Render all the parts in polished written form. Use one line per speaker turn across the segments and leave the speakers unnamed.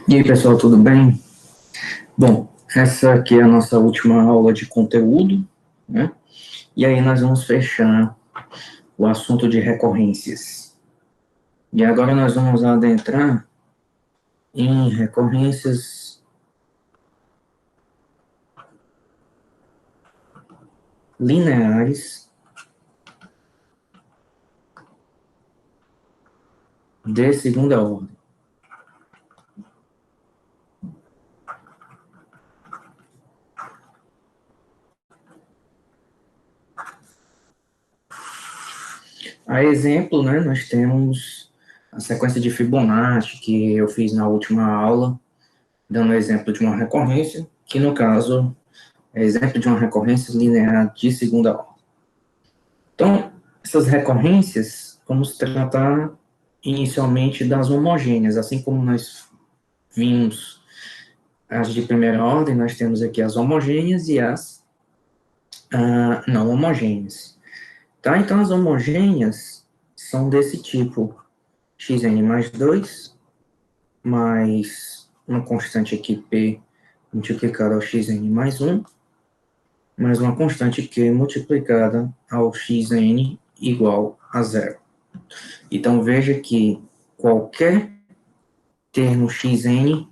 E aí, pessoal, tudo bem? Bom, essa aqui é a nossa última aula de conteúdo, né? E aí nós vamos fechar o assunto de recorrências. E agora nós vamos adentrar em recorrências lineares de segunda ordem. A exemplo, né, nós temos a sequência de Fibonacci, que eu fiz na última aula, dando exemplo de uma recorrência, que no caso é exemplo de uma recorrência linear de segunda ordem. Então, essas recorrências, vamos tratar inicialmente das homogêneas, assim como nós vimos as de primeira ordem, nós temos aqui as homogêneas e as não homogêneas. Tá? Então, as homogêneas são desse tipo, xn mais 2, mais uma constante aqui, p, multiplicada ao xn mais 1, mais uma constante q multiplicada ao xn igual a zero. Então, veja que qualquer termo xn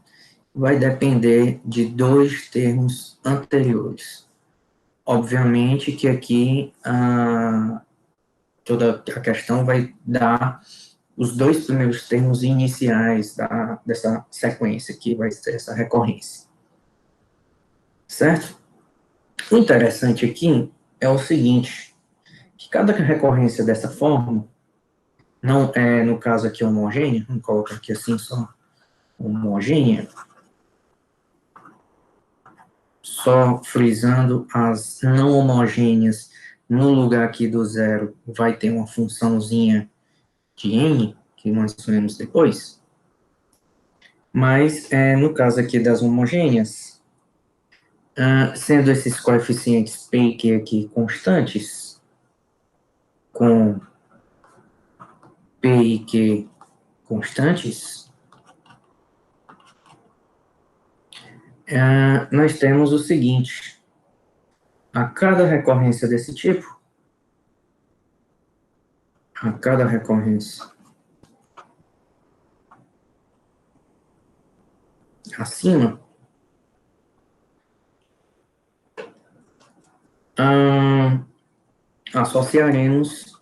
vai depender de dois termos anteriores. Obviamente que aqui toda a questão vai dar os dois primeiros termos iniciais dessa sequência, que vai ser essa recorrência. Certo? O interessante aqui é o seguinte, que cada recorrência dessa forma, não é, no caso aqui, homogênea, vamos colocar aqui assim só, homogênea, só frisando as não homogêneas, no lugar aqui do zero, vai ter uma funçãozinha de n, que nós vemos depois. Mas, no caso aqui das homogêneas, sendo esses coeficientes p e q aqui constantes, com p e q constantes, nós temos o seguinte, a cada recorrência desse tipo, a cada recorrência acima, associaremos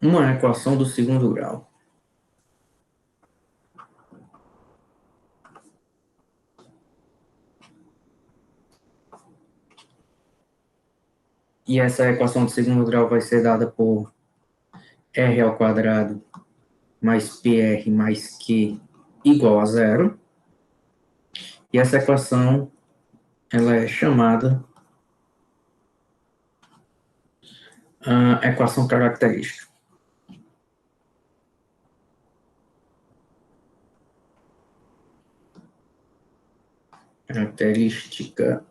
uma equação do segundo grau. E essa equação de segundo grau vai ser dada por r ao quadrado mais pr mais q igual a zero. E essa equação, ela é chamada equação característica. Característica,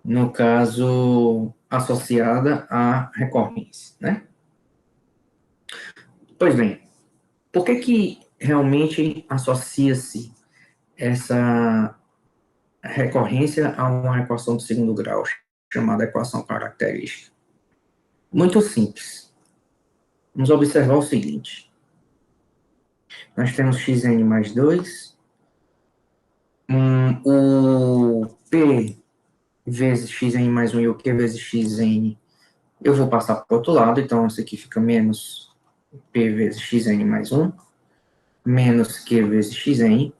no caso, associada à recorrência, né? Pois bem, por que realmente associa-se essa recorrência a uma equação de segundo grau, chamada equação característica? Muito simples. Vamos observar o seguinte. Nós temos xn mais 2, o p vezes xn mais 1 e o q vezes xn, eu vou passar para o outro lado, então isso aqui fica menos p vezes xn mais 1, menos q vezes xn.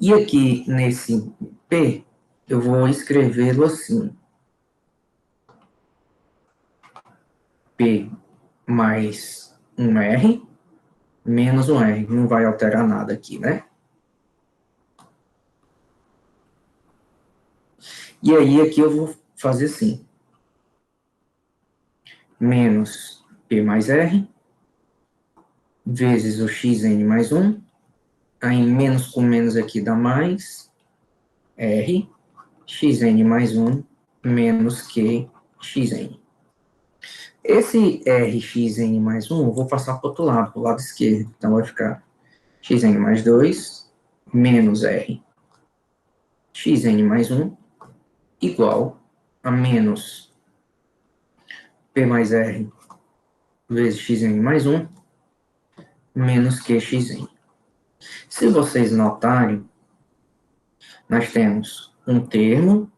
E aqui nesse p, eu vou escrevê-lo assim. P mais um R, menos um R. Não vai alterar nada aqui, né? E aí aqui eu vou fazer assim. Menos P mais R, vezes o xn mais 1. Aí menos com menos aqui dá mais R, xn mais 1, menos Q xn. Esse Rxn mais 1, eu vou passar para o outro lado, para o lado esquerdo. Então, vai ficar xn mais 2 menos R xn mais 1 igual a menos P mais R vezes xn mais 1 menos QXN. Se vocês notarem, nós temos um termo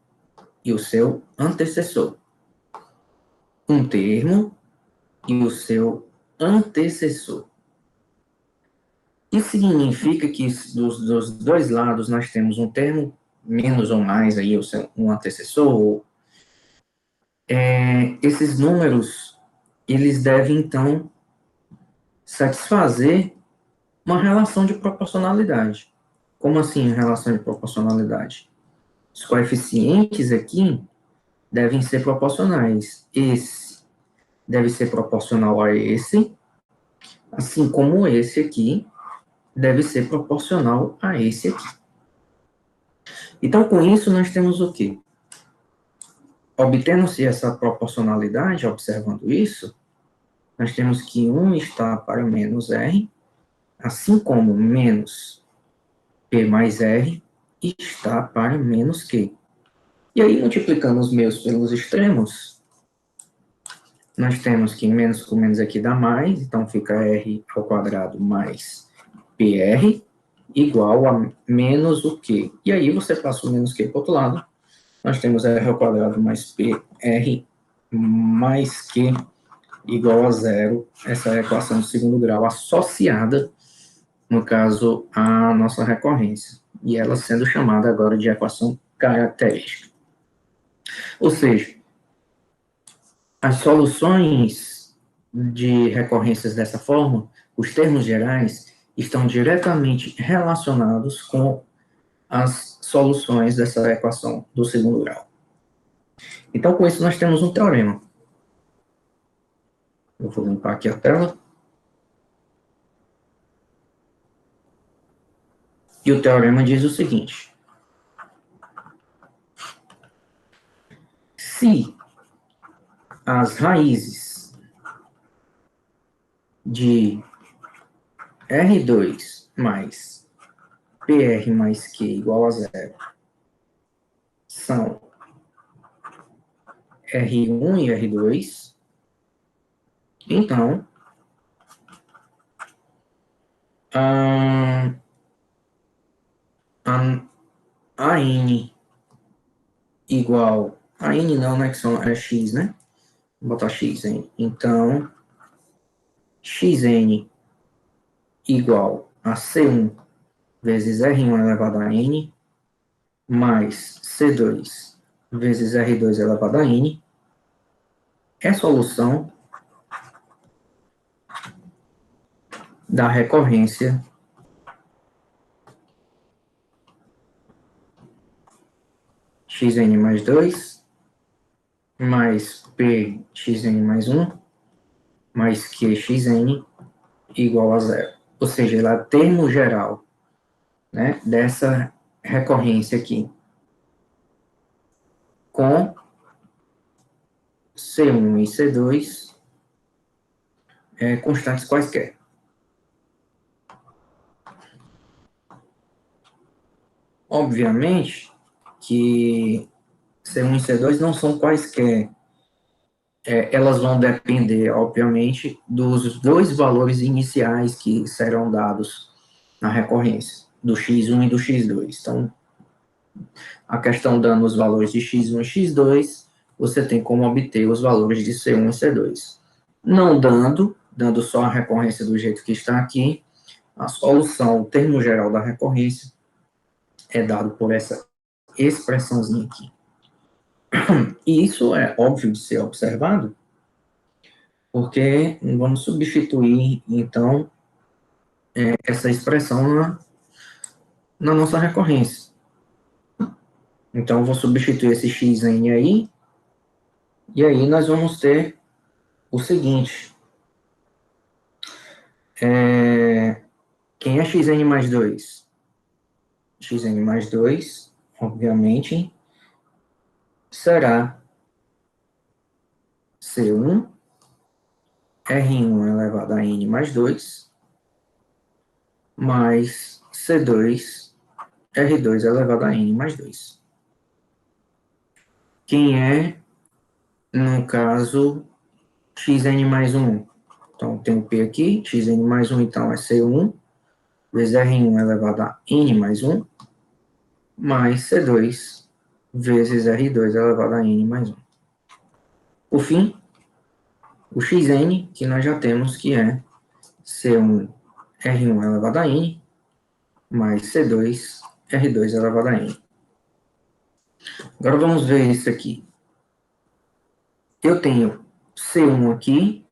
e o seu antecessor. Um termo e o seu antecessor. Isso significa que dos dois lados nós temos um termo, menos ou mais, aí, um antecessor. Esses números, eles devem, então, satisfazer uma relação de proporcionalidade. Como assim, relação de proporcionalidade? Os coeficientes aqui devem ser proporcionais. Esse deve ser proporcional a esse, assim como esse aqui deve ser proporcional a esse aqui. Então, com isso, nós temos o quê? Obtendo-se essa proporcionalidade, observando isso, nós temos que 1 está para menos R, assim como menos P mais R está para menos Q. E aí, multiplicando os meus pelos extremos, nós temos que menos com menos aqui dá mais, então fica R ao quadrado mais PR igual a menos o Q. E aí, você passa o menos Q para o outro lado, nós temos R ao quadrado mais PR mais Q igual a zero. Essa é a equação de segundo grau associada, no caso, à nossa recorrência. E ela sendo chamada agora de equação característica. Ou seja, as soluções de recorrências dessa forma, os termos gerais, estão diretamente relacionados com as soluções dessa equação do segundo grau. Então, com isso, nós temos um teorema. Eu vou limpar aqui a tela. E o teorema diz o seguinte: se as raízes de R2 mais PR mais Q igual a zero são R1 e R2, então a N igual a N não, né, que é X, né? Vou botar X, hein? Então, Xn igual a C1 vezes R1 elevado a N, mais C2 vezes R2 elevado a N, é solução da recorrência Xn mais 2, mais Pxn mais 1, mais QXn igual a zero. Ou seja, ela é termo geral, né, dessa recorrência aqui, com C1 e C2 constantes quaisquer. Obviamente que C1 e C2 não são quaisquer. Elas vão depender, obviamente, dos dois valores iniciais que serão dados na recorrência, do x1 e do x2. Então, a questão dando os valores de x1 e x2, você tem como obter os valores de C1 e C2. Não dando só a recorrência do jeito que está aqui, a solução, o termo geral da recorrência, é dado por essa expressãozinha aqui. E isso é óbvio de ser observado, porque vamos substituir, então, essa expressão na nossa recorrência. Então, eu vou substituir esse xn aí, e aí nós vamos ter o seguinte. Quem é xn mais 2? Xn mais 2, obviamente, será C1 R1 elevado a N mais 2, mais C2 R2 elevado a N mais 2. Quem é, no caso, Xn mais 1? Então, tem o P aqui, Xn mais 1, então, é C1, vezes R1 elevado a N mais 1, mais C2, vezes R2 elevado a N mais 1. Por fim, o Xn, que nós já temos, que é C1 R1 elevado a N, mais C2 R2 elevado a N. Agora vamos ver isso aqui. Eu tenho C1 aqui,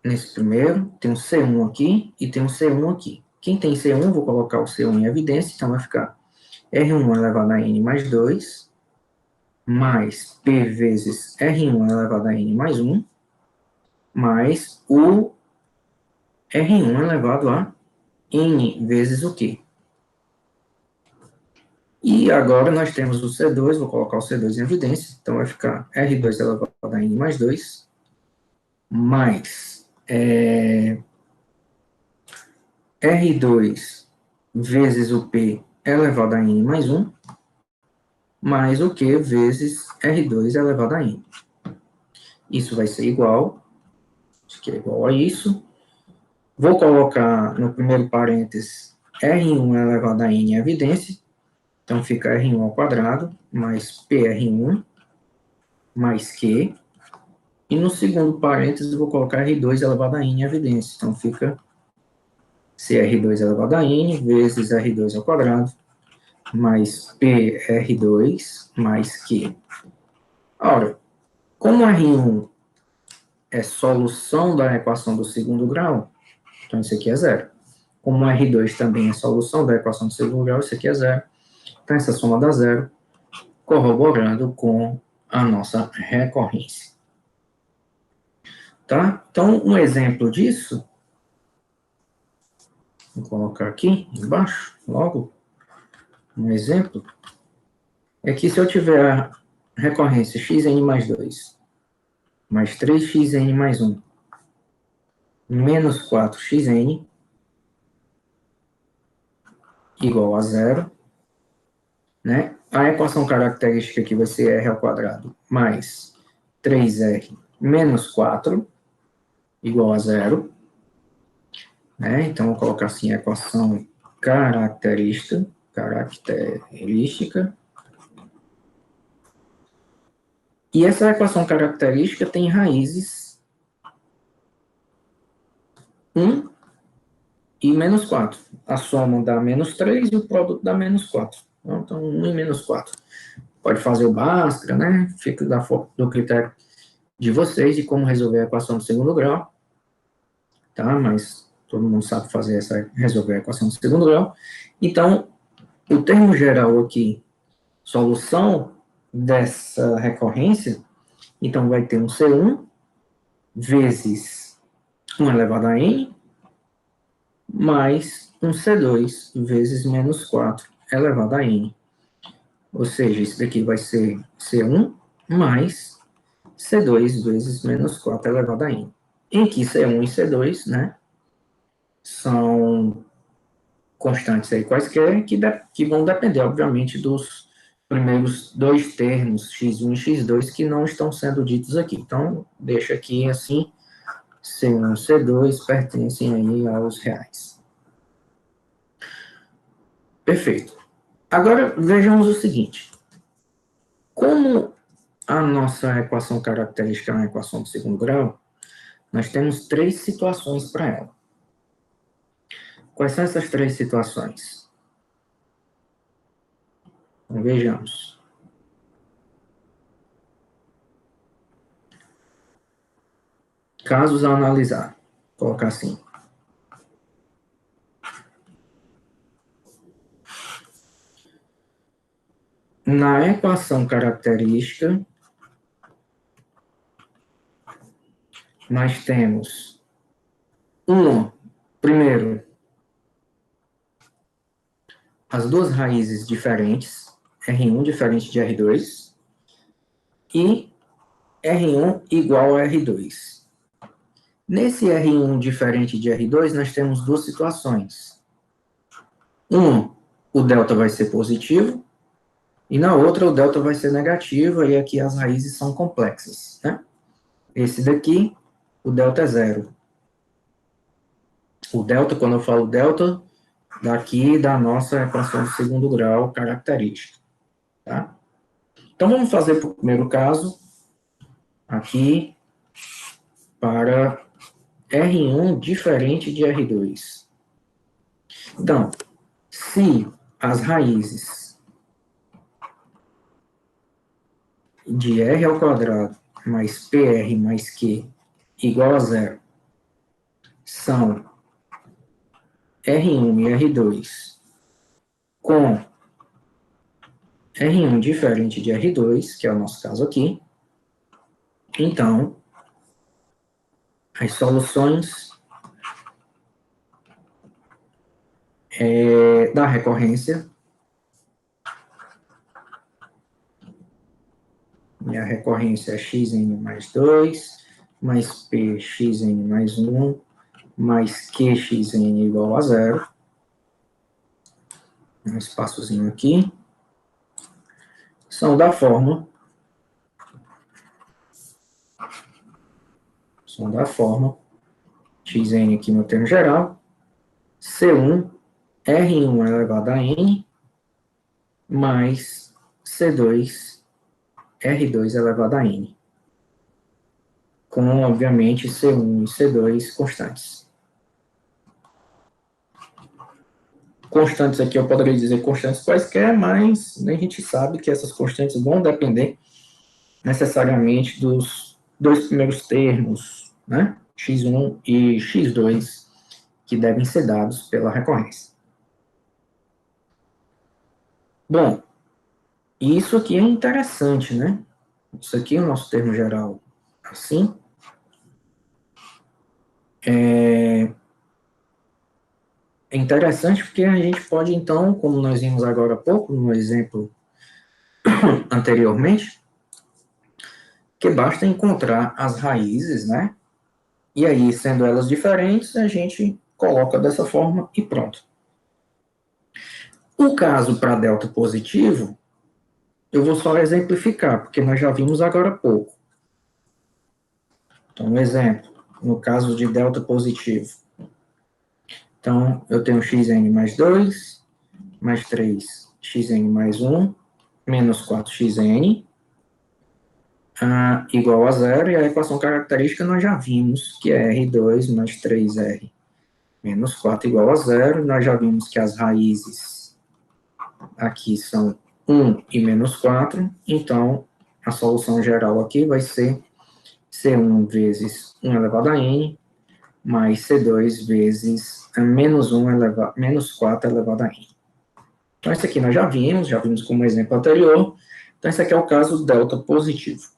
nesse primeiro, tenho C1 aqui e tenho C1 aqui. Quem tem C1, vou colocar o C1 em evidência, então vai ficar R1 elevado a N mais 2, mais P vezes R1 elevado a N mais 1, mais o R1 elevado a N vezes o Q. E agora nós temos o C2, vou colocar o C2 em evidência, então vai ficar R2 elevado a N mais 2, mais R2 vezes o P elevado a N mais 1, mais o Q vezes R2 elevado a N. Isso vai ser igual, isso aqui é igual a isso. Vou colocar no primeiro parênteses R1 elevado a N em evidência, então fica R1 ao quadrado, mais PR1, mais Q. E no segundo parênteses eu vou colocar R2 elevado a N em evidência, então fica CR2 elevado a N vezes R2 ao quadrado, mais PR2 mais Q. Ora, como R1 é solução da equação do segundo grau, então isso aqui é zero. Como R2 também é solução da equação do segundo grau, isso aqui é zero. Então essa soma dá zero, corroborando com a nossa recorrência. Tá? Então, um exemplo disso, vou colocar aqui embaixo, logo, um exemplo, é que se eu tiver a recorrência xn mais 2, mais 3xn mais 1, menos 4xn, igual a zero, né? A equação característica aqui vai ser r ao quadrado mais 3r menos 4, igual a zero, né? Então, vou colocar assim, a equação característica, e essa equação característica tem raízes 1 e menos 4. A soma dá menos 3 e o produto dá menos 4. Então, 1 e menos 4. Pode fazer o Bhaskara, né? Fica do critério de vocês de como resolver a equação do segundo grau, tá? Mas todo mundo sabe resolver a equação do segundo grau. Então, o termo geral aqui, solução dessa recorrência, então vai ter um C1 vezes 1 elevado a N, mais um C2 vezes menos 4 elevado a N. Ou seja, isso daqui vai ser C1 mais C2 vezes menos 4 elevado a N. Em que C1 e C2, né, são constantes aí quaisquer, que vão depender, obviamente, dos primeiros dois termos, x1 e x2, que não estão sendo ditos aqui. Então, deixa aqui assim, C1 e C2 pertencem aí aos reais. Perfeito. Agora, vejamos o seguinte. Como a nossa equação característica é uma equação de segundo grau, nós temos três situações para ela. Quais são essas três situações? Então, vejamos. Casos a analisar. Vou colocar assim. Na equação característica, nós temos primeiro, as duas raízes diferentes, R1 diferente de R2, e R1 igual a R2. Nesse R1 diferente de R2, nós temos duas situações. Uma, o delta vai ser positivo, e na outra o delta vai ser negativo, e aqui as raízes são complexas, né? Esse daqui, o delta é zero. O delta, quando eu falo delta, daqui da nossa equação de segundo grau característica, tá? Então, vamos fazer para o primeiro caso, aqui, para R1 diferente de R2. Então, se as raízes de R ao quadrado mais PR mais Q igual a zero são R1 e R2 com R1 diferente de R2, que é o nosso caso aqui, então, as soluções da recorrência, e a recorrência é xn mais 2, mais pxn mais 1, mais qxn igual a zero, um espaçozinho aqui, são da forma xn aqui no termo geral, C1, R1 elevado a n, mais C2, R2 elevado a n, com, obviamente, C1 e C2 constantes. Constantes aqui eu poderia dizer constantes quaisquer, mas a gente sabe que essas constantes vão depender necessariamente dos dois primeiros termos, né? x1 e x2, que devem ser dados pela recorrência. Bom, isso aqui é interessante, né? Isso aqui é o nosso termo geral assim. É interessante porque a gente pode, então, como nós vimos agora há pouco, no exemplo anteriormente, que basta encontrar as raízes, né? E aí, sendo elas diferentes, a gente coloca dessa forma e pronto. O caso para delta positivo, eu vou só exemplificar, porque nós já vimos agora há pouco. Então, um exemplo, no caso de delta positivo. Então, eu tenho xn mais 2, mais 3, xn mais 1, menos 4xn, igual a zero, e a equação característica nós já vimos, que é R2 mais 3R menos 4 igual a zero. Nós já vimos que as raízes aqui são 1 e menos 4, então a solução geral aqui vai ser C1 vezes 1 elevado a n, mais C2 vezes menos 4 elevado a n. Então, isso aqui nós já vimos como exemplo anterior. Então, esse aqui é o caso delta positivo.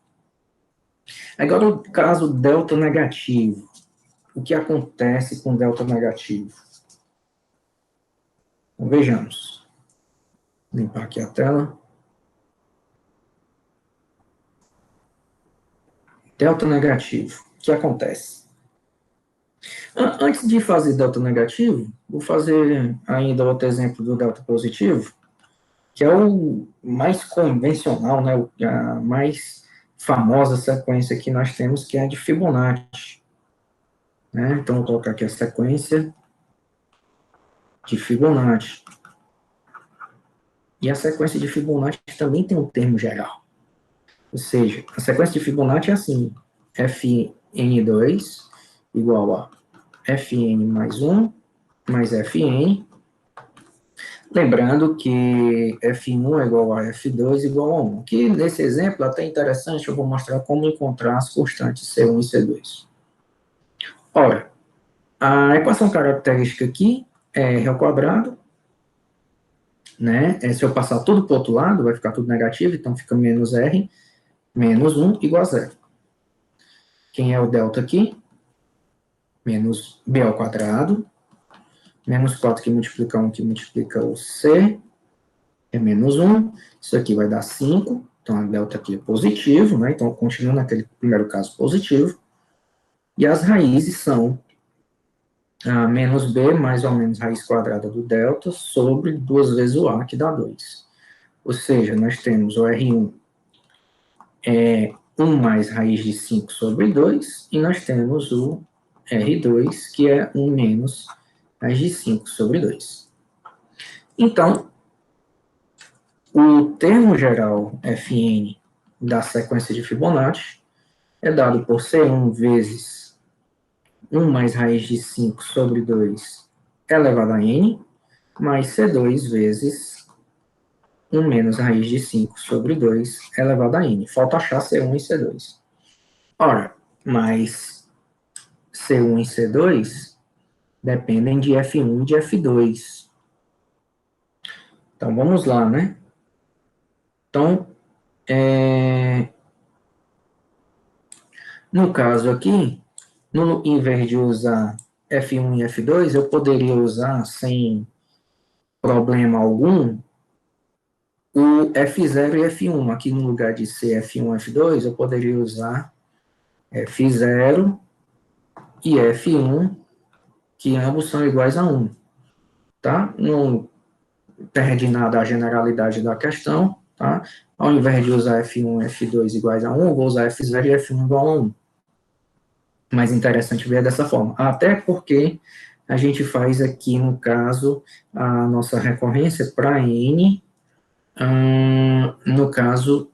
Agora, o caso delta negativo. O que acontece com delta negativo? Então, vejamos. Vou limpar aqui a tela. Delta negativo. O que acontece? Antes de fazer delta negativo, vou fazer ainda outro exemplo do delta positivo, que é o mais convencional, né, a mais famosa sequência que nós temos, que é a de Fibonacci. Né? Então, vou colocar aqui a sequência de Fibonacci. E a sequência de Fibonacci também tem um termo geral. Ou seja, a sequência de Fibonacci é assim, Fn2 igual a Fn mais 1 mais Fn. Lembrando que F1 é igual a F2 igual a 1. Aqui, nesse exemplo, até interessante, eu vou mostrar como encontrar as constantes C1 e C2. Ora, a equação característica aqui é R ao quadrado, né? Se eu passar tudo para o outro lado, vai ficar tudo negativo, então fica menos R, menos 1 igual a zero. Quem é o delta aqui? Menos B ao quadrado, menos 4 que multiplica 1 que multiplica o C, é menos 1, isso aqui vai dar 5, então a delta aqui é positivo, né? Então continua naquele primeiro caso positivo. E as raízes são menos b mais ou menos raiz quadrada do delta sobre 2 vezes o a, que dá 2. Ou seja, nós temos o R1 1 mais raiz de 5 sobre 2, e nós temos o R2, que é 1 menos raiz de 5 sobre 2. Então, o termo geral Fn da sequência de Fibonacci é dado por C1 vezes 1 mais raiz de 5 sobre 2 elevado a n, mais C2 vezes 1 menos raiz de 5 sobre 2 elevado a n. Falta achar C1 e C2. Ora, mas C1 e C2 dependem de F1 e de F2. Então, vamos lá, né? Então, no caso aqui, em vez de usar F1 e F2, eu poderia usar, sem problema algum, o F0 e F1. Aqui no lugar de ser F1 e F2, eu poderia usar F0 e F1, que ambos são iguais a 1. Tá? Não perde nada a generalidade da questão, tá? Ao invés de usar F1 e F2 iguais a 1, eu vou usar F0 e F1 igual a 1. Mais interessante ver dessa forma. Até porque a gente faz aqui, no caso, a nossa recorrência para n, no caso,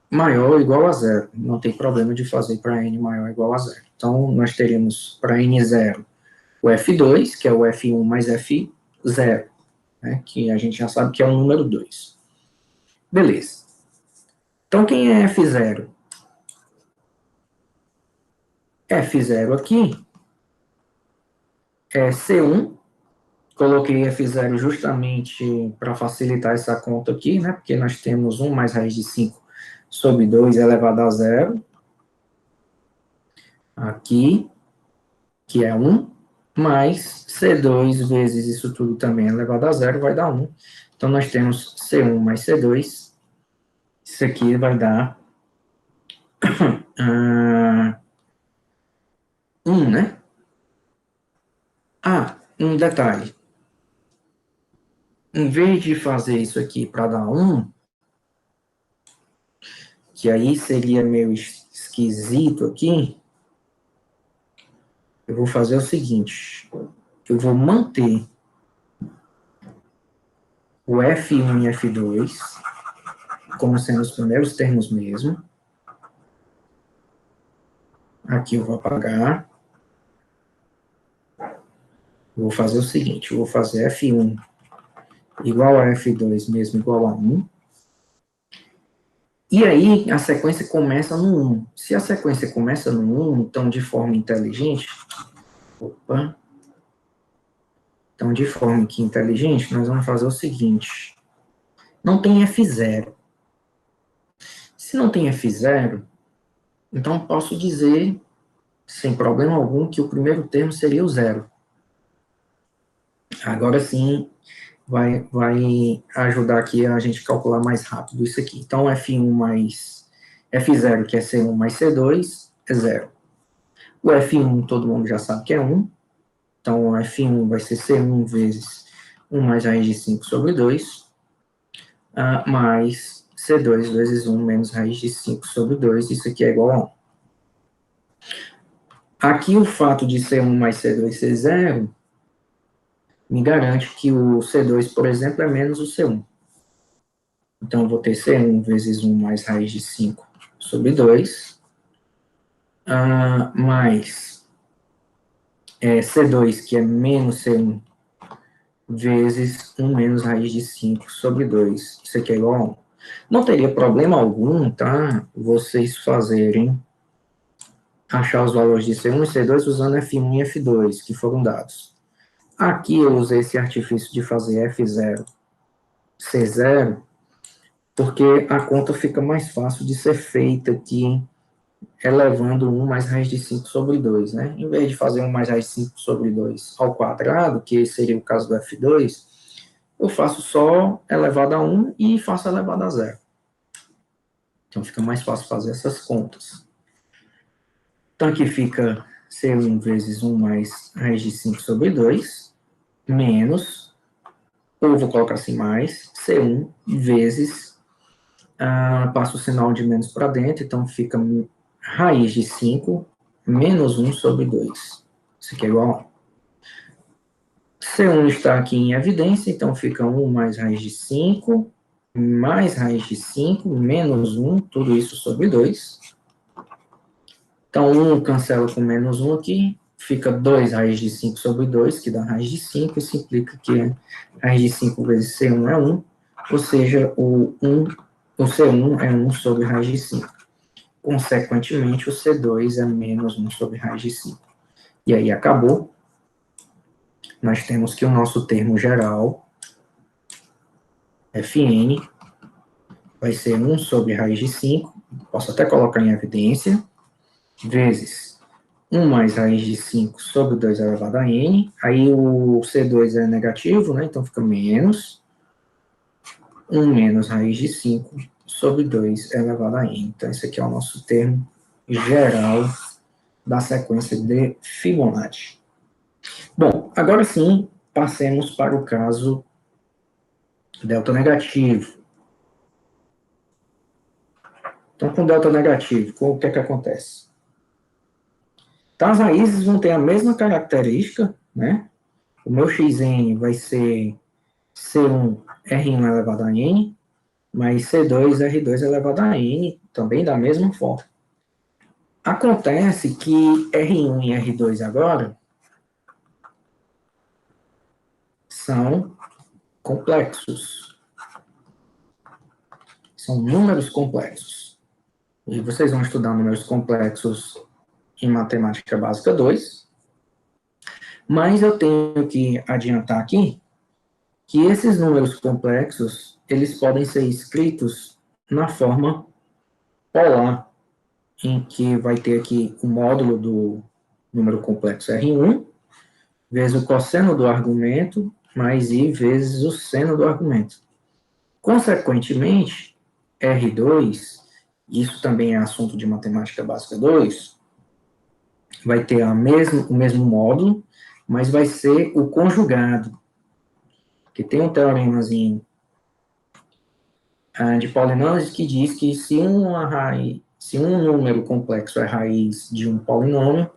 maior ou igual a zero. Não tem problema de fazer para n maior ou igual a zero. Então, nós teríamos para n0 o F2, que é o F1 mais F0, né, que a gente já sabe que é o número 2. Beleza. Então, quem é F0? F0 aqui é C1. Coloquei F0 justamente para facilitar essa conta aqui, né? Porque nós temos 1 mais raiz de 5 sobre 2 elevado a zero. Aqui, que é 1, mais C2 vezes isso tudo também elevado a zero, vai dar 1. Então, nós temos C1 mais C2. Isso aqui vai dar 1, né? Um detalhe. Em vez de fazer isso aqui para dar 1, que aí seria meio esquisito aqui, eu vou fazer o seguinte, eu vou manter o F1 e F2 como sendo os primeiros termos mesmo. Aqui eu vou apagar. Vou fazer o seguinte, eu vou fazer F1 igual a F2 mesmo igual a 1. E aí, a sequência começa no 1. Se a sequência começa no 1, então, de forma inteligente, então, de forma aqui inteligente, nós vamos fazer o seguinte, não tem F0. Se não tem F0, então posso dizer, sem problema algum, que o primeiro termo seria o zero. Agora sim, vai ajudar aqui a gente calcular mais rápido isso aqui. Então, F1 mais F0, que é C1 mais C2, é zero. O F1 todo mundo já sabe que é 1. Então, o F1 vai ser C1 vezes 1 mais raiz de 5 sobre 2, mais C2 vezes 1 menos raiz de 5 sobre 2. Isso aqui é igual a 1. Aqui, o fato de C1 mais C2 ser zero me garante que o C2, por exemplo, é menos o C1. Então, eu vou ter C1 vezes 1 mais raiz de 5 sobre 2, mais C2, que é menos C1, vezes 1 menos raiz de 5 sobre 2. Isso aqui é igual a 1. Não teria problema algum, tá? Vocês fazerem, achar os valores de C1 e C2 usando F1 e F2, que foram dados. Aqui eu usei esse artifício de fazer F0, C0, porque a conta fica mais fácil de ser feita aqui, elevando 1 mais raiz de 5 sobre 2, né? Em vez de fazer 1 mais raiz de 5 sobre 2 ao quadrado, que seria o caso do F2, eu faço só elevado a 1 e faço elevado a 0. Então fica mais fácil fazer essas contas. Então aqui fica C1 vezes 1 mais raiz de 5 sobre 2, menos, ou vou colocar assim mais, C1 vezes, passo o sinal de menos para dentro, então fica raiz de 5 menos 1 sobre 2. Isso aqui é igual a 1. C1 está aqui em evidência, então fica 1 mais raiz de 5, mais raiz de 5, menos 1, tudo isso sobre 2. Então, 1 cancela com menos 1 aqui, fica 2 raiz de 5 sobre 2, que dá raiz de 5, isso implica que raiz de 5 vezes C1 é 1, ou seja, o C1 é 1 sobre raiz de 5. Consequentemente, o C2 é menos 1 sobre raiz de 5. E aí acabou. Nós temos que o nosso termo geral, Fn, vai ser 1 sobre raiz de 5, posso até colocar em evidência, vezes 1 mais raiz de 5 sobre 2 elevado a n, aí o C2 é negativo, né, então fica menos 1 menos raiz de 5 sobre 2 elevado a n. Então, esse aqui é o nosso termo geral da sequência de Fibonacci. Bom, agora sim, passemos para o caso delta negativo. Então, com delta negativo, o que é que acontece? Então, as raízes vão ter a mesma característica, né? O meu xn vai ser C1 R1 elevado a n, mais C2 R2 elevado a n, também da mesma forma. Acontece que R1 e R2 agora são complexos. São números complexos. E vocês vão estudar números complexos em Matemática Básica 2. Mas eu tenho que adiantar aqui que esses números complexos, eles podem ser escritos na forma polar, em que vai ter aqui o módulo do número complexo R1, vezes o cosseno do argumento, mais I vezes o seno do argumento. Consequentemente, R2, isso também é assunto de Matemática Básica 2, vai ter o mesmo módulo, mas vai ser o conjugado, que tem um teoremazinho de polinômios que diz que se um número complexo é raiz de um polinômio,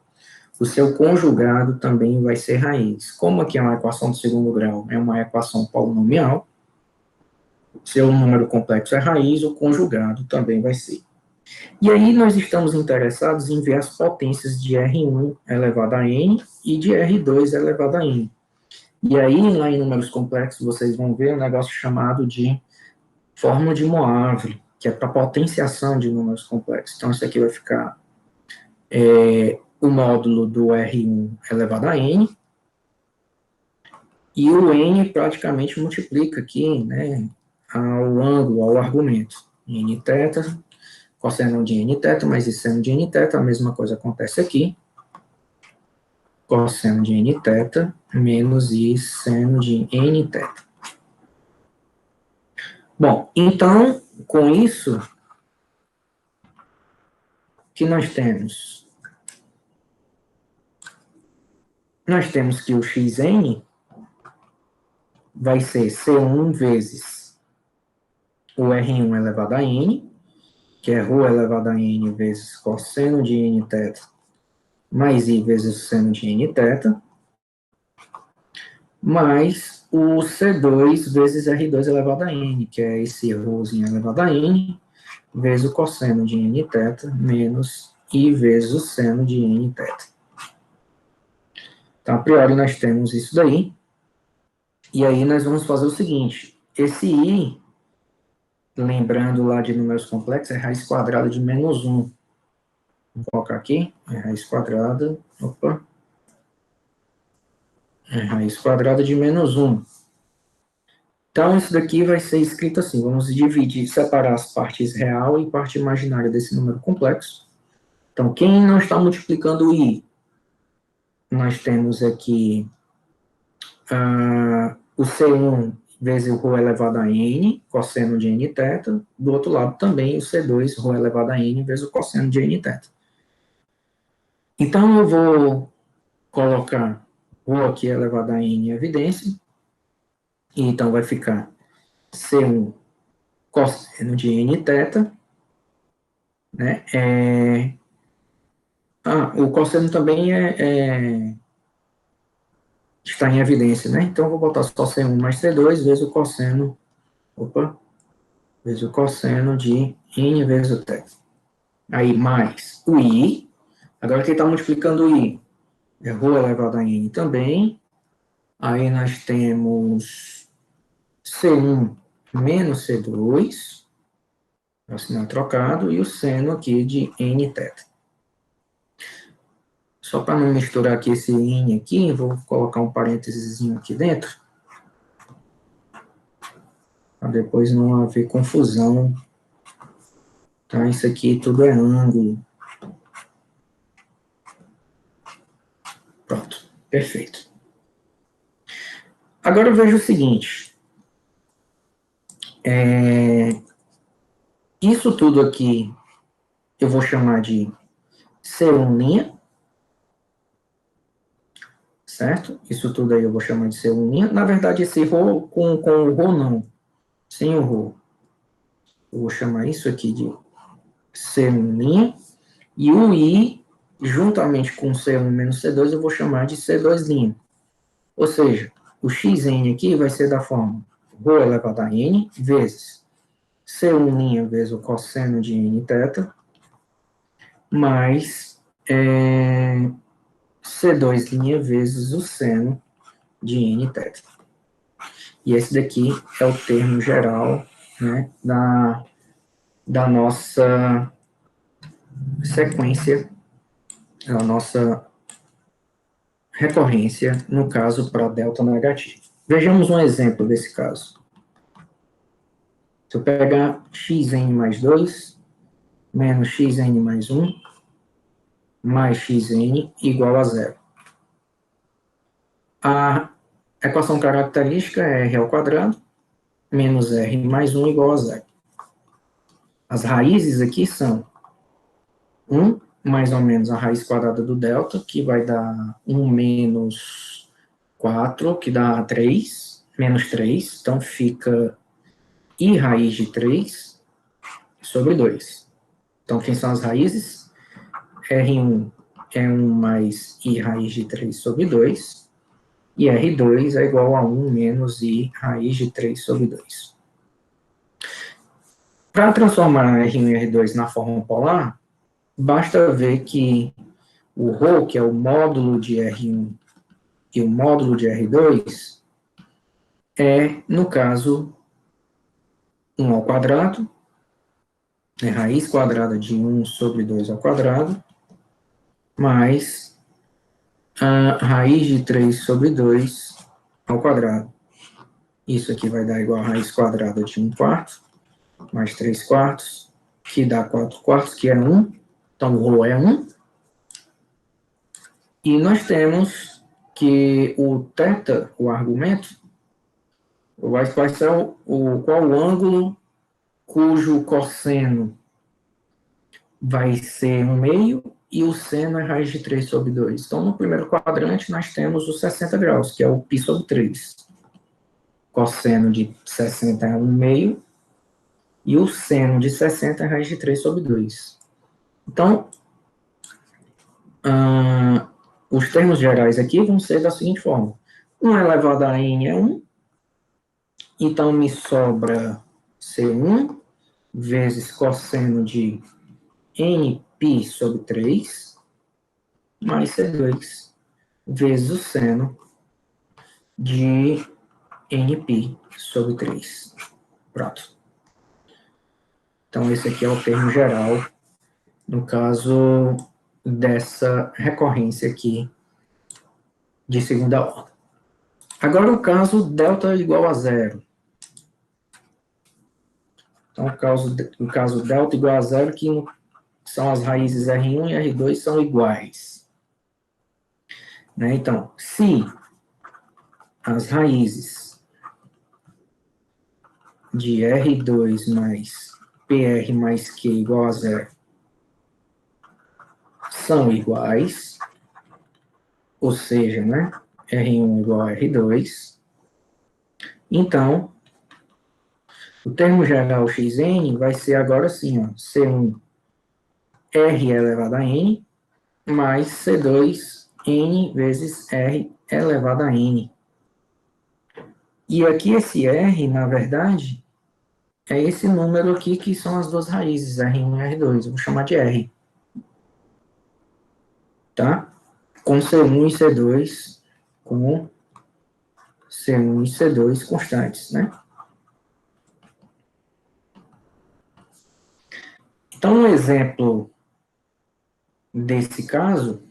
o seu conjugado também vai ser raiz. Como aqui é uma equação de segundo grau, é uma equação polinomial, se o número complexo é raiz, o conjugado também vai ser. E aí nós estamos interessados em ver as potências de R1 elevado a n e de R2 elevado a n. E aí, lá em números complexos, vocês vão ver um negócio chamado de fórmula de Moivre, que é para potenciação de números complexos. Então, isso aqui vai ficar o módulo do R1 elevado a n, e o n praticamente multiplica aqui, né, ao ângulo, ao argumento. N θ, cosseno de n θ, mais I seno de n θ, a mesma coisa acontece aqui. Cosseno de n θ, menos I seno de n θ. Bom, então, com isso, que nós temos? Nós temos que o xn vai ser C1 vezes o R1 elevado a n, que é ρ elevado a n vezes cosseno de n θ, mais I vezes o seno de n θ, mais o C2 vezes R2 elevado a n, que é esse ρzinho elevado a n, vezes o cosseno de n θ, menos I vezes o seno de n θ. Então, a priori, nós temos isso daí. E aí, nós vamos fazer o seguinte. Esse I, lembrando lá de números complexos, é raiz quadrada de menos 1. Vou colocar aqui. É raiz quadrada. Opa. É raiz quadrada de menos 1. Então, isso daqui vai ser escrito assim. Vamos dividir, separar as partes real e parte imaginária desse número complexo. Então, quem não está multiplicando o I? Nós temos aqui o C1 vezes o ρ elevado a n, cosseno de n θ. Do outro lado também o C2, ρ elevado a n, vezes o cosseno de n θ. Então, eu vou colocar ρ aqui elevado a n em evidência, e então vai ficar C1 cosseno de n θ, né? O cosseno também está em evidência, né? Então, eu vou botar só C1 mais C2 vezes o cosseno, vezes o cosseno de n vezes o θ. Aí, mais o i, agora que ele está multiplicando o i, é ρ elevado a n também. Aí nós temos C1 menos C2, o sinal trocado, e o seno aqui de n θ. Só para não misturar aqui esse n aqui, vou colocar um parênteses aqui dentro, para depois não haver confusão. Tá? Isso aqui tudo é ângulo. Pronto, perfeito. Agora eu vejo o seguinte, isso tudo aqui eu vou chamar de C1', certo? Isso tudo aí eu vou chamar de C1'. Na verdade, esse ρ com o ρ não, sem o ρ. Eu vou chamar isso aqui de C1', e o i, juntamente com C1 menos C2, eu vou chamar de C2'. Ou seja, o xn aqui vai ser da forma ρ elevado a n vezes C1' vezes o cosseno de n θ, mais C2' vezes o seno de n θ. E esse daqui é o termo geral, né, da nossa sequência, a nossa recorrência, no caso para delta negativo. Vejamos um exemplo desse caso. Se eu pegar xn mais 2, menos xn mais 1, mais xn igual a zero. A equação característica é r ao quadrado, menos r mais 1 igual a zero. As raízes aqui são 1 mais ou menos a raiz quadrada do delta, que vai dar 1 menos 4, que dá 3, menos 3, então fica i raiz de 3 sobre 2. Então, quem são as raízes? R1 é 1 mais i raiz de 3 sobre 2, e R2 é igual a 1 menos i raiz de 3 sobre 2. Para transformar R1 e R2 na forma polar, basta ver que o ρ, que é o módulo de R1 e o módulo de R2, no caso, 1 ao quadrado, raiz quadrada de 1 sobre 2 ao quadrado, mais a raiz de 3 sobre 2 ao quadrado. Isso aqui vai dar igual a raiz quadrada de 1 quarto, mais 3 quartos, que dá 4 quartos, que é 1. Então, o ρ é 1. E nós temos que o θ, o argumento, vai ser qual o ângulo cujo cosseno vai ser 1/2 e o seno é raiz de 3 sobre 2. Então, no primeiro quadrante, nós temos os 60 graus, que é o π sobre 3. Cosseno de 60 é 1/2 e o seno de 60 é raiz de 3 sobre 2. Então, os termos gerais aqui vão ser da seguinte forma. 1 elevado a n é 1, então me sobra C1 vezes cosseno de nπ sobre 3, mais C2 vezes o seno de nπ sobre 3. Pronto. Então, esse aqui é o termo geral, no caso dessa recorrência aqui de segunda ordem. Agora, o caso delta igual a zero. Então, o caso delta igual a zero, que são as raízes R1 e R2 são iguais. Né? Então, se as raízes de R2 mais PR mais Q igual a zero são iguais, ou seja, né, R1 igual a R2. Então, o termo geral xn vai ser agora assim, ó, C1 R elevado a N, mais C2 N vezes R elevado a N. E aqui esse R, na verdade, é esse número aqui que são as duas raízes, R1 e R2. Eu vou chamar de R, tá? Com C1 e C2, com C1 e C2 constantes, né? Então, um exemplo desse caso,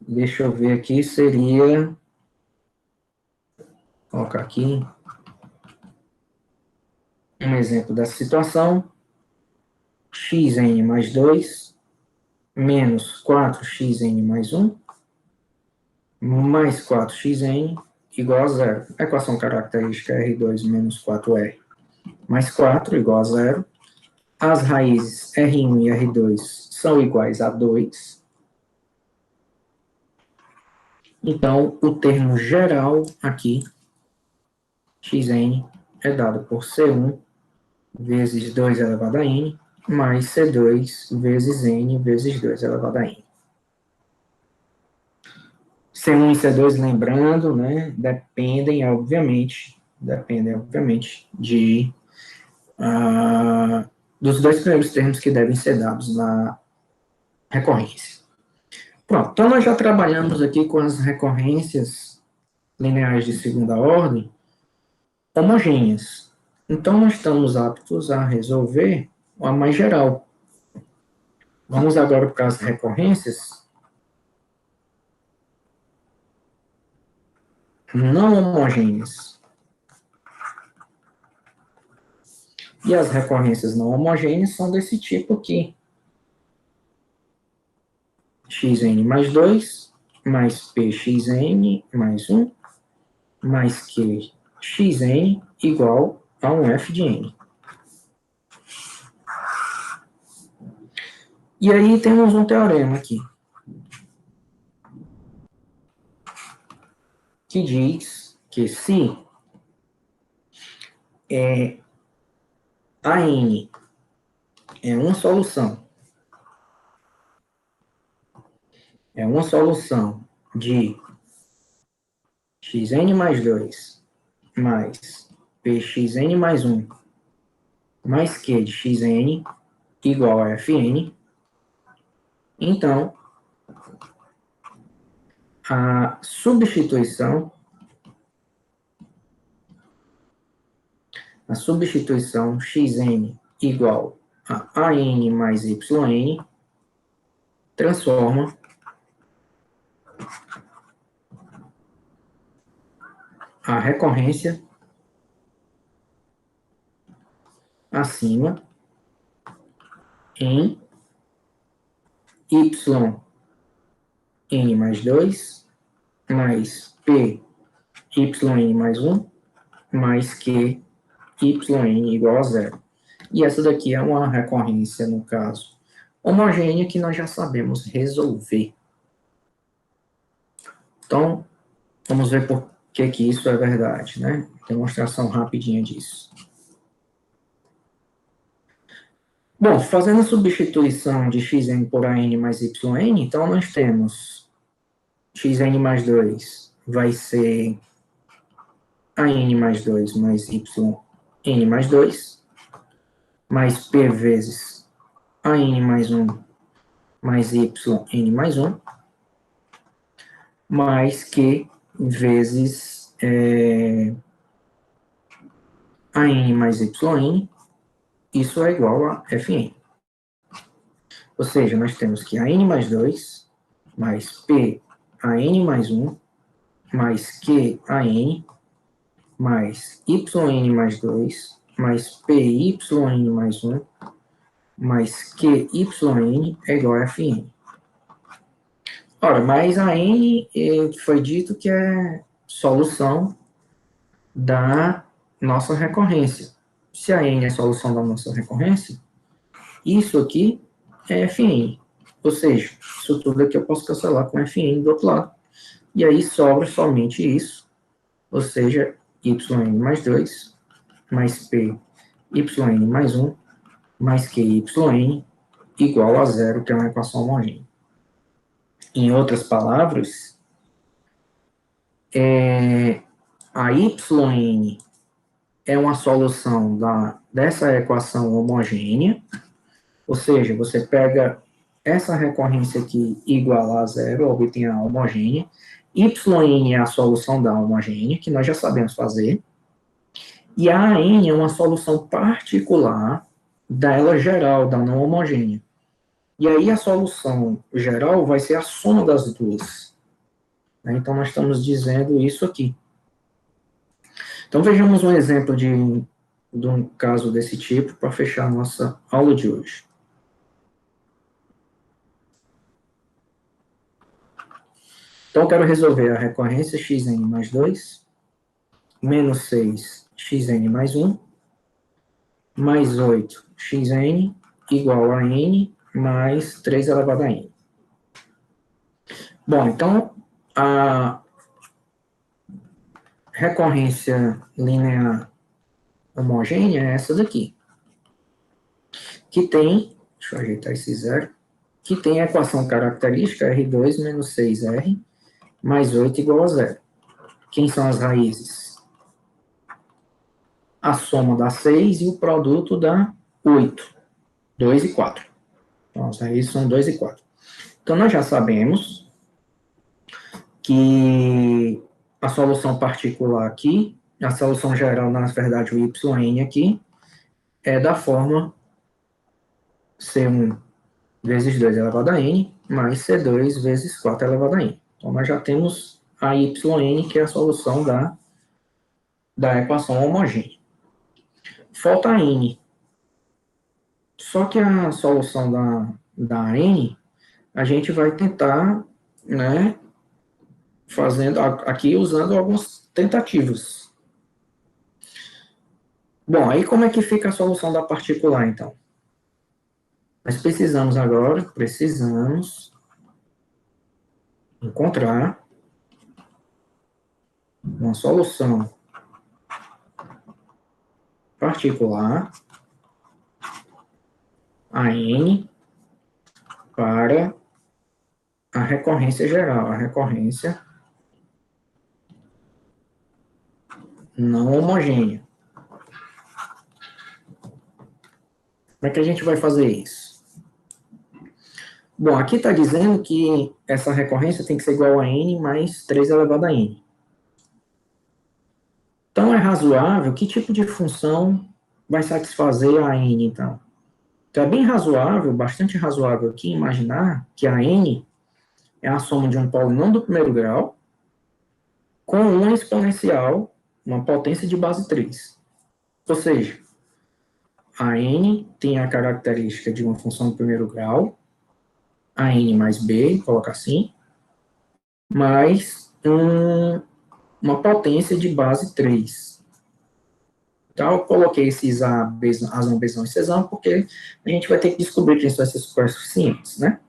deixa eu ver aqui, seria, colocar aqui, um exemplo dessa situação, xn mais 2 menos 4xn mais 1 mais 4xn igual a zero. A equação característica é R2 menos 4R mais 4 igual a zero. As raízes R1 e R2 são iguais a 2. Então, o termo geral aqui, xn, é dado por C1 vezes 2 elevado a n, mais C2 vezes n vezes 2 elevado a n. C1 e C2, lembrando, né, dependem, obviamente, dos dois primeiros termos que devem ser dados na recorrência. Pronto, então nós já trabalhamos aqui com as recorrências lineares de segunda ordem homogêneas. Então, nós estamos aptos a resolver a mais geral. Vamos agora para as recorrências não homogêneas. E as recorrências não homogêneas são desse tipo aqui. Xn mais 2, mais Pxn mais 1, mais Qxn igual a um f de n. E aí temos um teorema aqui, que diz que se a n é uma solução de xn mais 2 mais Pxn mais 1 mais Q de xn igual a Fn, então a substituição xn igual a an mais yn transforma a recorrência acima em yn mais 2 mais pyn mais 1 mais qyn igual a zero. E essa daqui é uma recorrência, no caso, homogênea que nós já sabemos resolver. Então, vamos ver por que isso é verdade, né? Demonstração rapidinha disso. Bom, fazendo a substituição de xn por an mais yn, então nós temos xn mais 2 vai ser an mais 2 mais yn mais 2, mais p vezes an mais 1 mais yn mais 1, mais q vezes an mais yn, isso é igual a Fn. Ou seja, nós temos que an mais 2, mais p an mais 1, mais q an, mais yn mais 2, mais pyn mais 1, mais qyn é igual a Fn. Ora, mas a n foi dito que é solução da nossa recorrência. Se a n é solução da nossa recorrência, isso aqui é Fn. Ou seja, isso tudo aqui eu posso cancelar com Fn do outro lado. E aí sobra somente isso, ou seja, yn mais 2, mais p, yn mais 1, mais qyn igual a zero, que é uma equação homogênea. Em outras palavras, a yn é uma solução dessa equação homogênea, ou seja, você pega essa recorrência aqui igual a zero, obtém a homogênea, yn é a solução da homogênea, que nós já sabemos fazer, e a AN é uma solução particular dela geral, da não homogênea. E aí a solução geral vai ser a soma das duas. Então, nós estamos dizendo isso aqui. Então, vejamos um exemplo de um caso desse tipo para fechar a nossa aula de hoje. Então, eu quero resolver a recorrência xn mais 2, menos 6 xn mais 1, mais 8 xn igual a n mais 3 elevado a n. Bom, então, a recorrência linear homogênea é essa daqui, que tem, deixa eu ajeitar esse zero, que tem a equação característica R2 menos 6R mais 8 igual a zero. Quem são as raízes? A soma da 6 e o produto da 8, 2 e 4. Então, as raízes são 2 e 4. Então, nós já sabemos que a solução particular aqui, a solução geral, na verdade, o yn aqui, é da forma C1 vezes 2 elevado a n, mais C2 vezes 4 elevado a n. Então, nós já temos a yn, que é a solução da equação homogênea. Falta a n. Só que a solução da n, a gente vai tentar, né, fazendo aqui, usando algumas tentativas. Bom, aí como é que fica a solução da particular, então? Nós precisamos encontrar uma solução particular a n para a recorrência geral, a recorrência não homogênea. Como é que a gente vai fazer isso? Bom, aqui está dizendo que essa recorrência tem que ser igual a n mais 3 elevado a n. Então, é razoável, que tipo de função vai satisfazer a n, então? Então, é bem razoável, bastante razoável aqui, imaginar que a n é a soma de um polinômio do primeiro grau com uma exponencial, uma potência de base 3. Ou seja, a n tem a característica de uma função do primeiro grau, a n mais b, coloca assim, mais uma potência de base 3. Então, eu coloquei esses azão, bezão e cesão, porque a gente vai ter que descobrir quem são esses coeficientes, né?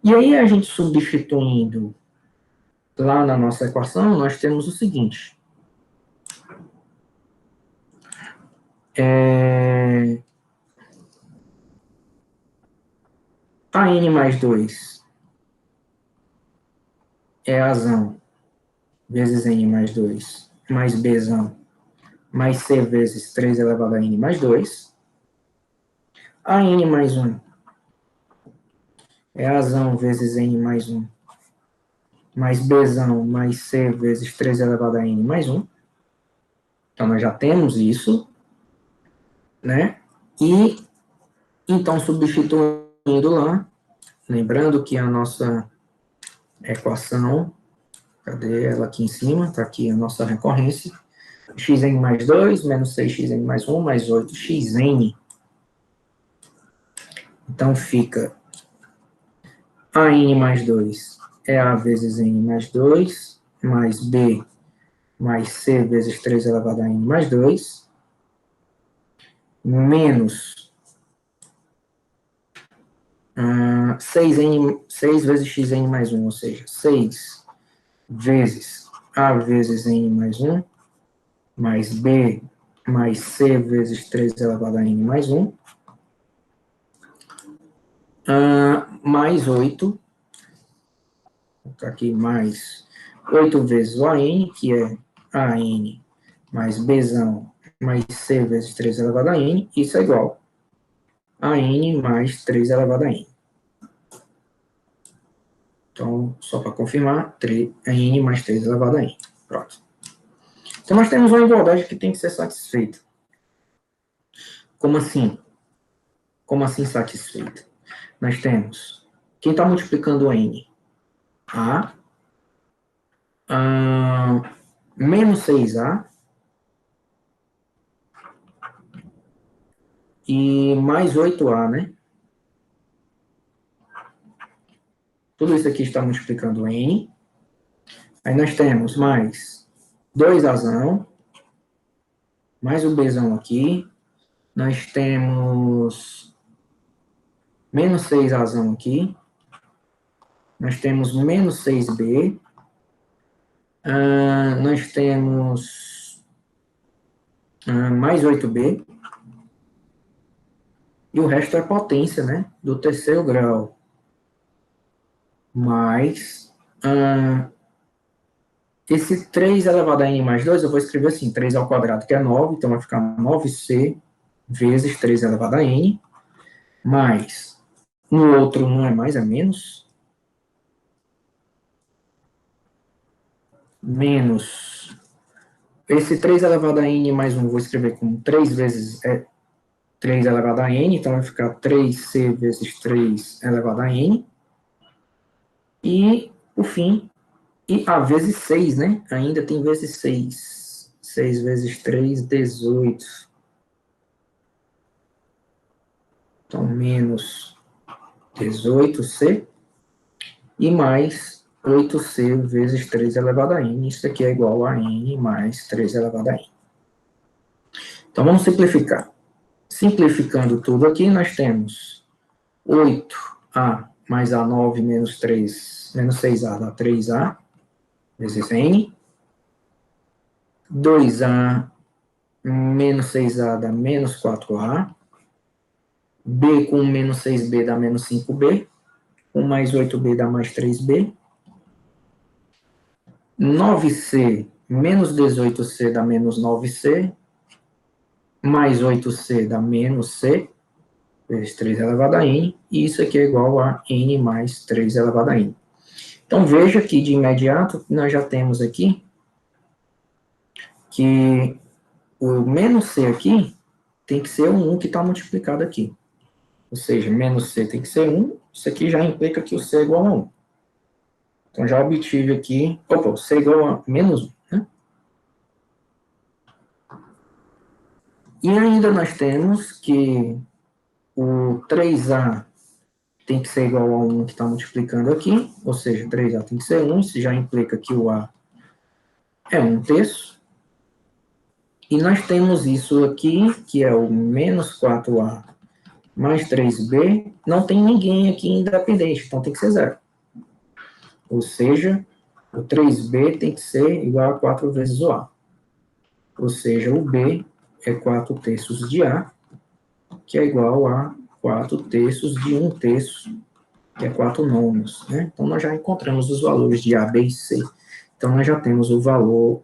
E aí, a gente substituindo lá na nossa equação, nós temos o seguinte. A n mais 2 é azão vezes n mais 2, mais bzão, mais c vezes 3 elevado a n mais 2. A n mais 1 é azão vezes n mais 1, mais bzão, mais c vezes 3 elevado a n mais 1. Então, nós já temos isso, né? E, então, substituindo lá, lembrando que a nossa equação, cadê ela aqui em cima? Está aqui a nossa recorrência. Xn mais 2, menos 6xn mais 1, mais 8xn. Então, fica a n mais 2 é a vezes n mais 2, mais b mais c vezes 3 elevado a n mais 2, menos 6 vezes xn mais 1, ou seja, 6 vezes a vezes n mais 1, mais b mais c vezes 3 elevado a n mais 1, mais 8, vou colocar aqui mais 8 vezes o AN, que é AN mais Bzão mais C vezes 3 elevado a N, isso é igual a N mais 3 elevado a N. Então, só para confirmar, N mais 3 elevado a N. Pronto. Então, nós temos uma igualdade que tem que ser satisfeita. Como assim? Como assim satisfeita? Nós temos, quem está multiplicando N? Menos 6A, e mais 8A, né? Tudo isso aqui está multiplicando N. Aí nós temos mais 2Azão, mais o Bzão aqui. Nós temos menos 6Azão aqui. Nós temos menos 6B. Nós temos mais 8B. E o resto é potência, né? Do terceiro grau. Mais esse 3 elevado a n mais 2, eu vou escrever assim, 3 ao quadrado, que é 9, então vai ficar 9c vezes 3 elevado a n, mais, no outro não é mais, é menos, menos, esse 3 elevado a n mais 1, vou escrever como 3 vezes 3 elevado a n, então vai ficar 3c vezes 3 elevado a n, e, por fim, e a vezes 6, né? Ainda tem vezes 6. 6 vezes 3, 18. Então, menos 18c e mais 8c vezes 3 elevado a n. Isso aqui é igual a n mais 3 elevado a n. Então, vamos simplificar. Simplificando tudo aqui, nós temos 8a mais a9 menos 3, menos 6a dá 3a vezes n. 2a menos 6a dá menos 4a. B com menos 6b dá menos 5b. Com mais 8b dá mais 3b. 9c menos 18c dá menos 9c. Mais 8c dá menos c, vezes 3 elevado a n. E isso aqui é igual a n mais 3 elevado a n. Então, veja que de imediato nós já temos aqui que o menos c aqui tem que ser o 1 que está multiplicado aqui. Ou seja, menos c tem que ser 1. Isso aqui já implica que o c é igual a 1. Então, já obtive aqui... Opa, c é igual a menos 1. Né? E ainda nós temos que o 3a tem que ser igual a 1 que está multiplicando aqui. Ou seja, 3a tem que ser 1. Isso já implica que o a é 1/3. E nós temos isso aqui, que é o menos 4a mais 3b. Não tem ninguém aqui independente, então tem que ser 0. Ou seja, o 3b tem que ser igual a 4 vezes o a. Ou seja, o b é 4/3 de a, que é igual a 4/3 de 1/3, que é 4 nonos. Né? Então, nós já encontramos os valores de a, b e c. Então, nós já temos o valor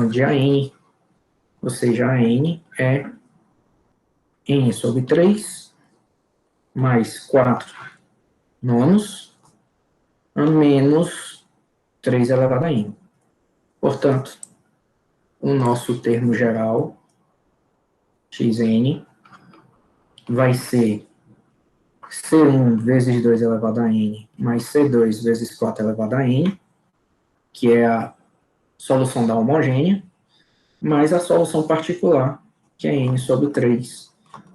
de AN, ou seja, AN é n sobre 3 mais 4 nonos menos 3 elevado a n. Portanto, o nosso termo geral, xn, vai ser C1 vezes 2 elevado a n mais C2 vezes 4 elevado a n, que é a solução da homogênea, mais a solução particular, que é n sobre 3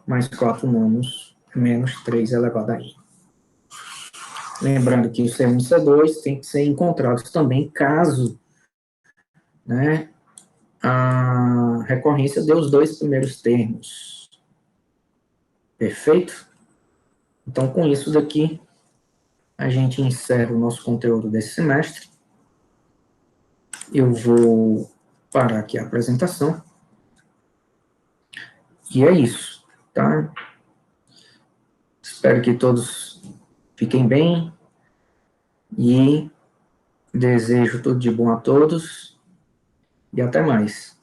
mais 4 nonos menos 3 elevado a n. Lembrando que o C1 e C2 tem que ser encontrados também caso, né, a recorrência dê os dois primeiros termos. Perfeito? Então, com isso daqui, a gente encerra o nosso conteúdo desse semestre. Eu vou parar aqui a apresentação. E é isso, tá? Espero que todos fiquem bem e desejo tudo de bom a todos e até mais.